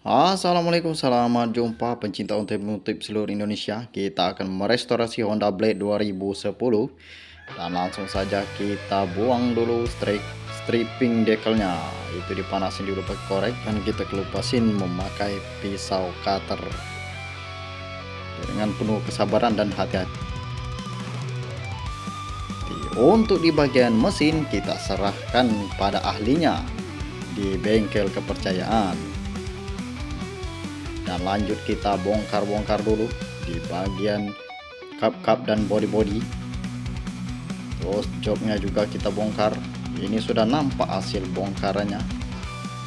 Assalamualaikum, selamat jumpa pencinta otomotif seluruh Indonesia. Kita akan merestorasi Honda Blade 2010 dan langsung saja kita buang dulu stripping dekalnya. Itu dipanasin dulu pakai korek dan kita kelupasin memakai pisau cutter dengan penuh kesabaran dan hati-hati. Untuk di bagian mesin kita serahkan pada ahlinya di bengkel kepercayaan. Dan lanjut kita bongkar-bongkar dulu di bagian kap-kap dan body-body. Terus joknya juga kita bongkar. Ini sudah nampak hasil bongkarannya.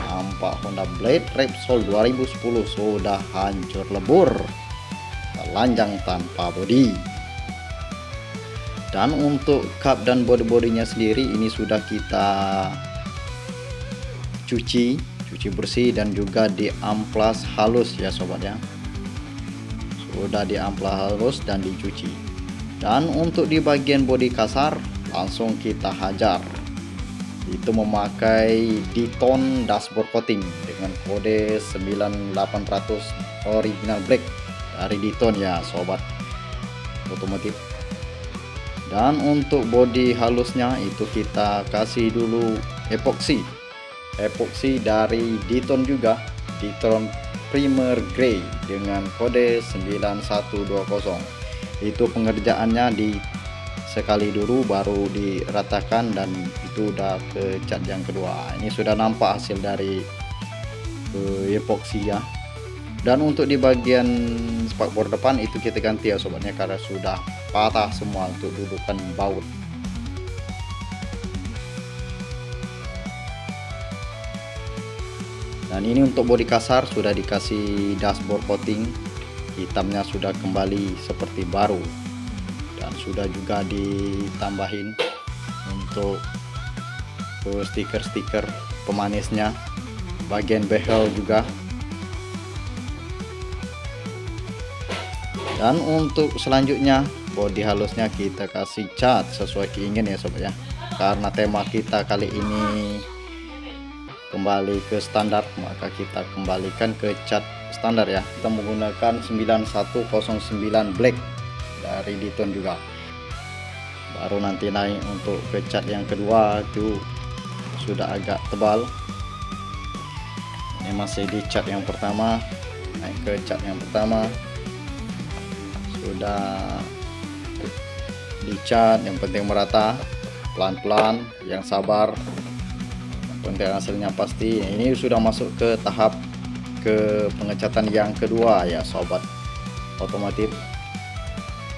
Nampak Honda Blade Repsol 2010 sudah hancur lebur, telanjang tanpa bodi. Dan untuk kap dan body-bodinya sendiri ini sudah kita cuci bersih dan juga diamplas halus ya sobat ya. Sudah diamplas halus dan dicuci. Dan untuk di bagian bodi kasar langsung kita hajar. Itu memakai Diton dashboard coating dengan kode 9800 original black dari Diton ya sobat otomotif. Dan untuk bodi halusnya itu kita kasih dulu epoksi dari Diton juga, Diton Primer Grey dengan kode 9120. Itu pengerjaannya di sekali dulu baru diratakan dan itu udah ke cat yang kedua. Ini sudah nampak hasil dari epoksi ya. Dan untuk di bagian spakbor depan itu kita ganti ya sobatnya karena sudah patah semua untuk dudukan baut. Dan ini untuk bodi kasar sudah dikasih dashboard coating, hitamnya sudah kembali seperti baru dan sudah juga ditambahin untuk stiker-stiker pemanisnya, bagian behel juga. Dan untuk selanjutnya bodi halusnya kita kasih cat sesuai keinginan ya sobat ya, karena tema kita kali ini kembali ke standar maka kita kembalikan ke cat standar ya. Kita menggunakan 9109 black dari Diton juga. Baru nanti naik untuk ke cat yang kedua itu sudah agak tebal. Ini masih di cat yang pertama, naik ke cat yang pertama sudah dicat, yang penting merata, pelan-pelan, yang sabar, penting hasilnya pasti. Ini sudah masuk ke tahap ke pengecatan yang kedua ya sobat otomotif.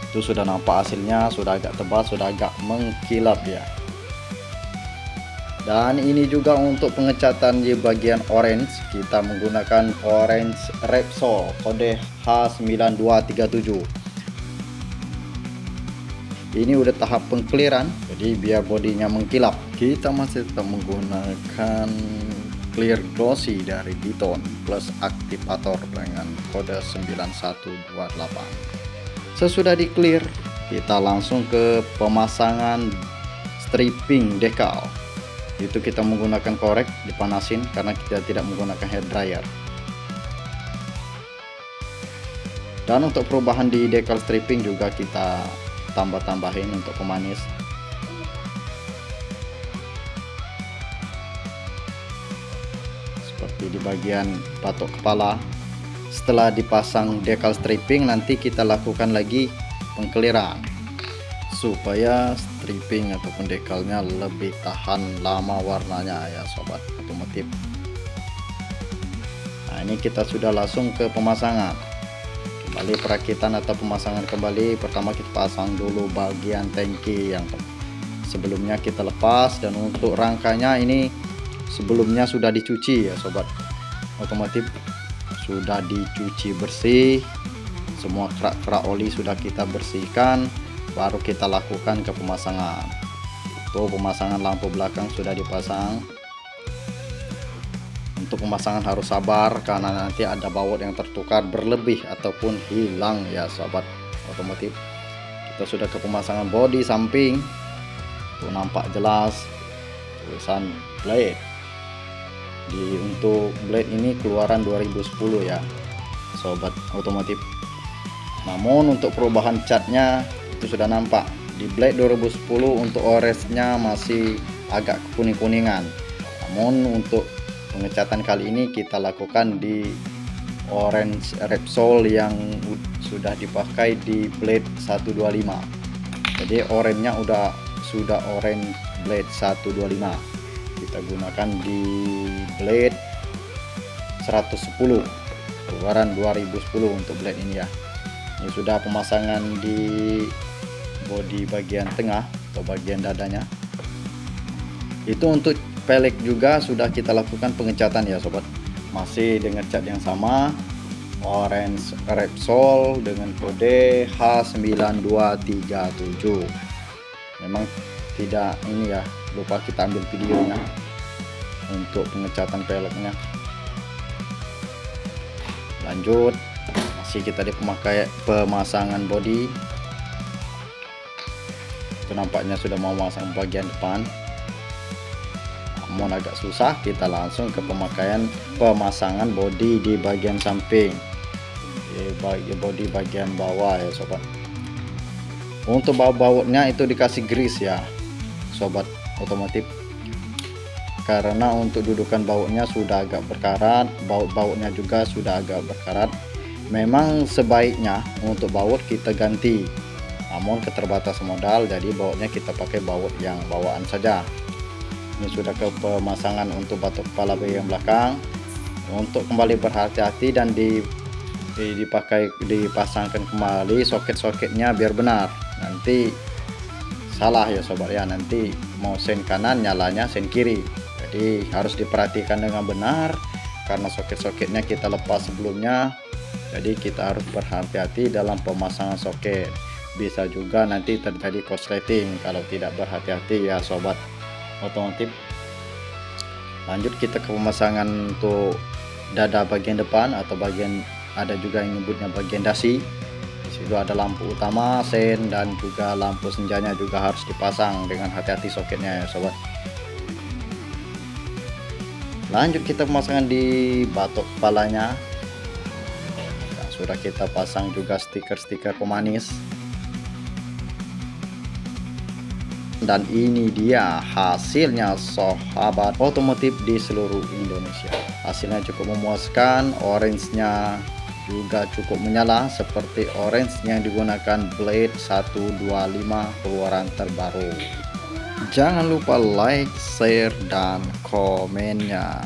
Itu sudah nampak hasilnya, sudah agak tebal, sudah agak mengkilap ya. Dan ini juga untuk pengecatan di bagian orange kita menggunakan orange Repsol kode H9237. Ini udah tahap pengkliran, jadi biar bodinya mengkilap kita masih tetap menggunakan clear glossy dari Diton plus aktivator dengan kode 9128. Sesudah di clear kita langsung ke pemasangan stripping dekal. Itu kita menggunakan korek dipanasin karena kita tidak menggunakan hair dryer. Dan untuk perubahan di dekal stripping juga kita tambah-tambahin untuk pemanis. Seperti di bagian batok kepala. Setelah dipasang dekal stripping nanti kita lakukan lagi pengkeliran supaya stripping ataupun dekalnya lebih tahan lama warnanya ya sobat otomotif. Nah ini kita sudah langsung ke pemasangan. Kembali perakitan atau pemasangan kembali, pertama kita pasang dulu bagian tangki yang sebelumnya kita lepas. Dan untuk rangkanya ini sebelumnya sudah dicuci ya sobat otomotif, sudah dicuci bersih, semua kerak-kerak oli sudah kita bersihkan, baru kita lakukan ke pemasangan. Tuh pemasangan lampu belakang sudah dipasang. Untuk pemasangan harus sabar karena nanti ada baut yang tertukar berlebih ataupun hilang ya sobat otomotif. Kita sudah ke pemasangan bodi samping, tuh nampak jelas tulisan Blade. Untuk blade ini keluaran 2010 ya sobat otomotif. Namun untuk perubahan catnya itu sudah nampak. Di blade 2010 untuk orange-nya masih agak kuning-kuningan. Namun untuk pengecatan kali ini kita lakukan di orange Repsol yang sudah dipakai di blade 125. Jadi oranye-nya sudah orange blade 125. Kita gunakan di blade 110 keluaran 2010 untuk blade ini ya. Ini sudah pemasangan di bodi bagian tengah atau bagian dadanya. Itu untuk pelek juga sudah kita lakukan pengecatan ya sobat, masih dengan cat yang sama, orange Repsol dengan kode H9237. Memang tidak ini ya, lupa kita ambil videonya untuk pengecatan peleknya. Lanjut, masih kita di pemasangan bodi. Itu nampaknya sudah mau masang bagian depan, namun agak susah. Kita langsung ke pemasangan bodi di bagian samping, di bodi bagian bawah ya sobat. Untuk baut-bautnya itu dikasih grease ya sobat otomotif, karena untuk dudukan bautnya sudah agak berkarat, baut-bautnya juga sudah agak berkarat. Memang sebaiknya untuk baut kita ganti, namun keterbatasan modal, jadi bautnya kita pakai baut yang bawaan saja. Ini sudah ke pemasangan untuk batok kepala bagian belakang. Untuk kembali berhati-hati dan dipasangkan kembali soket-soketnya biar benar. Nanti salah ya sobat ya, nanti mau sen kanan nyalanya sen kiri. Jadi harus diperhatikan dengan benar karena soket-soketnya kita lepas sebelumnya. Jadi kita harus berhati-hati dalam pemasangan soket. Bisa juga nanti terjadi korsleting kalau tidak berhati-hati ya sobat otomotif. Lanjut kita ke pemasangan untuk dada bagian depan atau bagian, ada juga yang nyebutnya bagian dasi. Di situ ada lampu utama, sen, dan juga lampu senjanya juga harus dipasang dengan hati-hati soketnya ya sobat. Lanjut kita pemasangan di batok kepalanya. Nah, sudah kita pasang juga stiker-stiker pemanis. Dan ini dia hasilnya sahabat otomotif di seluruh Indonesia. Hasilnya cukup memuaskan, orange-nya juga cukup menyala seperti orange yang digunakan blade 125 keluaran terbaru. Jangan lupa like, share, dan komennya.